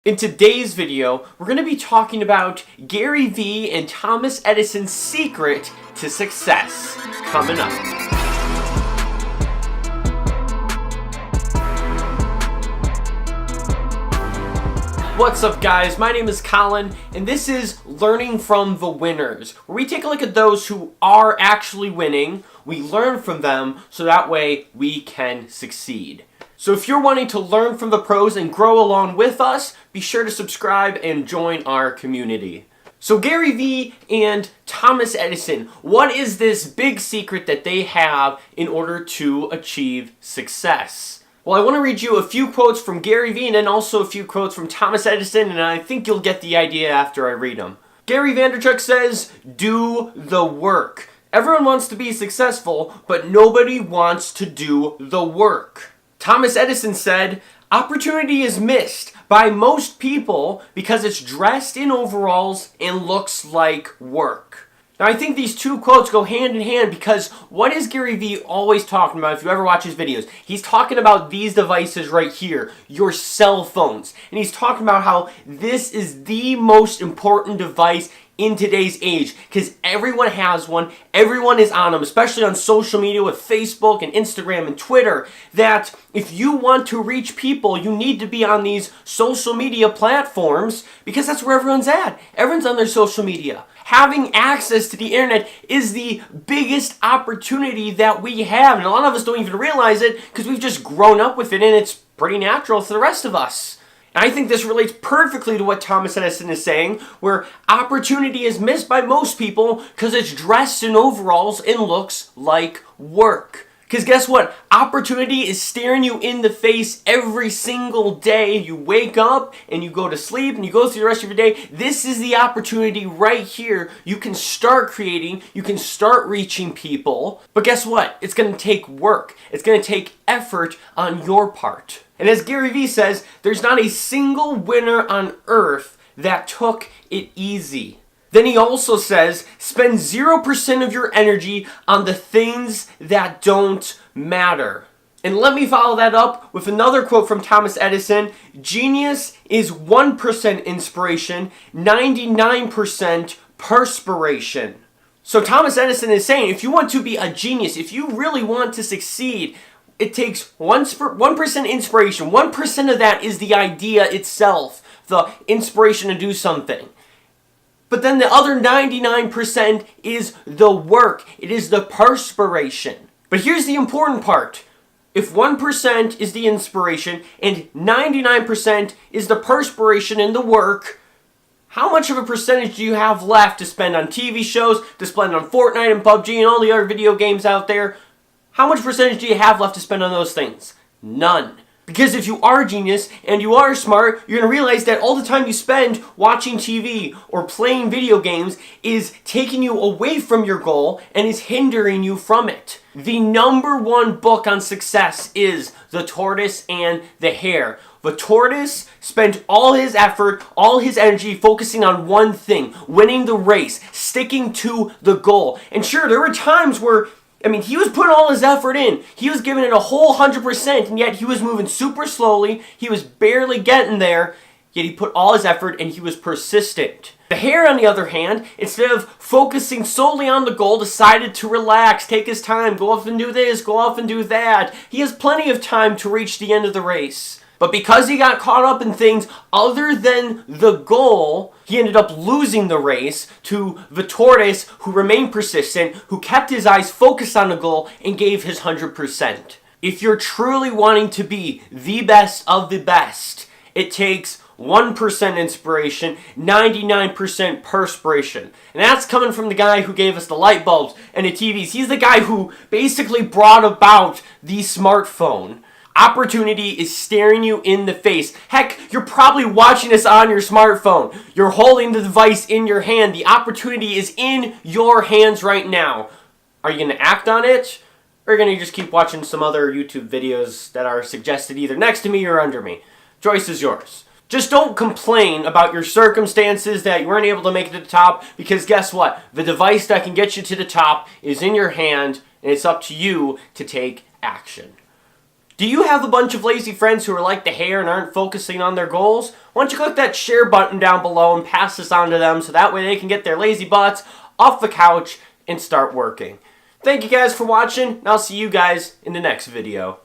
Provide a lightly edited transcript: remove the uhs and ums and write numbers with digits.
In today's video, we're going to be talking about Gary Vee and Thomas Edison's secret to success. Coming up. What's up, guys? My name is Colin, and this is Learning from the Winners, where we take a look at those who are actually winning, we learn from them, so that way we can succeed. So if you're wanting to learn from the pros and grow along with us, be sure to subscribe and join our community. So Gary Vee and Thomas Edison, what is this big secret that they have in order to achieve success? Well, I want to read you a few quotes from Gary Vee and then also a few quotes from Thomas Edison, and I think you'll get the idea after I read them. Gary Vaynerchuk says, do the work. Everyone wants to be successful, but nobody wants to do the work. Thomas Edison said, opportunity is missed by most people because it's dressed in overalls and looks like work. Now, I think these two quotes go hand in hand because what is Gary Vee always talking about if you ever watch his videos? He's talking about these devices right here, your cell phones. And he's talking about how this is the most important device in today's age because everyone has one, everyone is on them, especially on social media with Facebook and Instagram and Twitter, that if you want to reach people, you need to be on these social media platforms because that's where everyone's at. Everyone's on their social media. Having access to the internet is the biggest opportunity that we have, and a lot of us don't even realize it because we've just grown up with it and it's pretty natural to the rest of us. And I think this relates perfectly to what Thomas Edison is saying, where opportunity is missed by most people because it's dressed in overalls and looks like work. Because guess what? Opportunity is staring you in the face every single day. You wake up and you go to sleep and you go through the rest of your day. This is the opportunity right here. You can start creating. You can start reaching people. But guess what? It's going to take work. It's going to take effort on your part. And as Gary Vee says, there's not a single winner on earth that took it easy. Then he also says, spend 0% of your energy on the things that don't matter. And let me follow that up with another quote from Thomas Edison. Genius is 1% inspiration, 99% perspiration. So Thomas Edison is saying, if you want to be a genius, if you really want to succeed, it takes 1% inspiration. 1% of that is the idea itself, the inspiration to do something. But then the other 99% is the work. It is the perspiration. But here's the important part. If 1% is the inspiration and 99% is the perspiration and the work, how much of a percentage do you have left to spend on TV shows, to spend on Fortnite and PUBG and all the other video games out there? How much percentage do you have left to spend on those things? None. Because if you are a genius and you are smart, you're going to realize that all the time you spend watching TV or playing video games is taking you away from your goal and is hindering you from it. The number one book on success is The Tortoise and the Hare. The tortoise spent all his effort, all his energy focusing on one thing, winning the race, sticking to the goal. And sure, there were times where he was putting all his effort in. He was giving it a whole 100%, and yet he was moving super slowly. He was barely getting there, yet he put all his effort and he was persistent. The hare, on the other hand, instead of focusing solely on the goal, decided to relax, take his time, go off and do this, go off and do that. He has plenty of time to reach the end of the race. But because he got caught up in things other than the goal, he ended up losing the race to the tortoise, who remained persistent, who kept his eyes focused on the goal and gave his 100%. If you're truly wanting to be the best of the best, it takes 1% inspiration, 99% perspiration. And that's coming from the guy who gave us the light bulbs and the TVs. He's the guy who basically brought about the smartphone. Opportunity is staring you in the face. Heck, you're probably watching this on your smartphone. You're holding the device in your hand. The opportunity is in your hands right now. Are you going to act on it? Or are you going to just keep watching some other YouTube videos that are suggested either next to me or under me? Choice is yours. Just don't complain about your circumstances that you weren't able to make it to the top, because guess what? The device that can get you to the top is in your hand, and it's up to you to take action. Do you have a bunch of lazy friends who are like the hare and aren't focusing on their goals? Why don't you click that share button down below and pass this on to them so that way they can get their lazy butts off the couch and start working. Thank you guys for watching, and I'll see you guys in the next video.